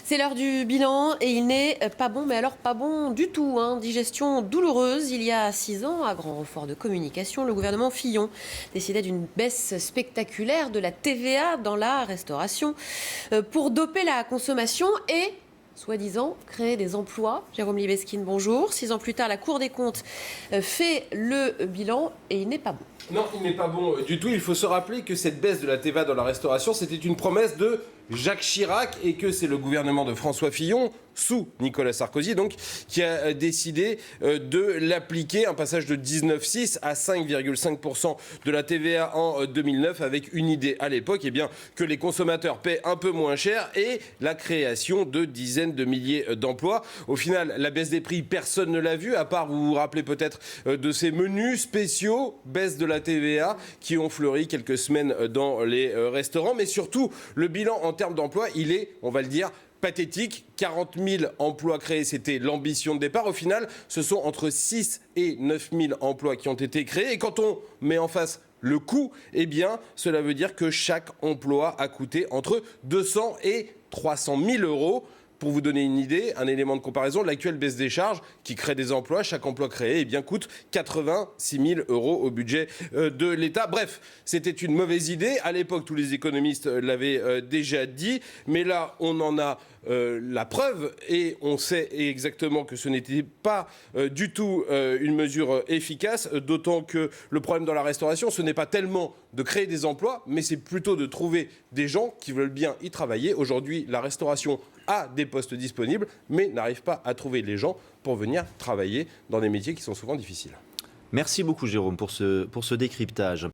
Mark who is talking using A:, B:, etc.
A: C'est l'heure du bilan et il n'est pas bon, mais alors pas bon du tout. Digestion douloureuse. Il y a 6 ans, à grand renfort de communication, le gouvernement Fillon décidait d'une baisse spectaculaire de la TVA dans la restauration pour doper la consommation et soi-disant créer des emplois. Jérôme Libeskine, bonjour. 6 ans plus tard, la Cour des comptes fait le bilan et il n'est pas bon.
B: Non, il n'est pas bon du tout. Il faut se rappeler que cette baisse de la TVA dans la restauration, c'était une promesse de Jacques Chirac et que c'est le gouvernement de François Fillon, sous Nicolas Sarkozy, donc, qui a décidé de l'appliquer, un passage de 19,6 à 5,5% de la TVA en 2009, avec une idée à l'époque, que les consommateurs paient un peu moins cher et la création de dizaines de milliers d'emplois. Au final, la baisse des prix, personne ne l'a vu, à part, vous vous rappelez peut-être de ces menus spéciaux, baisse de la TVA, qui ont fleuri quelques semaines dans les restaurants. Mais surtout, le bilan en termes d'emploi, il est, on va le dire, pathétique. 40 000 emplois créés, c'était l'ambition de départ. Au final, ce sont entre 6 et 9 000 emplois qui ont été créés. Et quand on met en face le coût, cela veut dire que chaque emploi a coûté entre 200 et 300 000 euros. Pour vous donner une idée, un élément de comparaison, l'actuelle baisse des charges qui crée des emplois, chaque emploi créé coûte 86 000 euros au budget de l'État. Bref, c'était une mauvaise idée. À l'époque, tous les économistes l'avaient déjà dit. Mais là, on en a la preuve et on sait exactement que ce n'était pas du tout une mesure efficace. D'autant que le problème dans la restauration, ce n'est pas tellement de créer des emplois, mais c'est plutôt de trouver des gens qui veulent bien y travailler. Aujourd'hui, la restauration a des postes disponibles, mais n'arrive pas à trouver les gens pour venir travailler dans des métiers qui sont souvent difficiles.
C: Merci beaucoup Jérôme pour ce décryptage.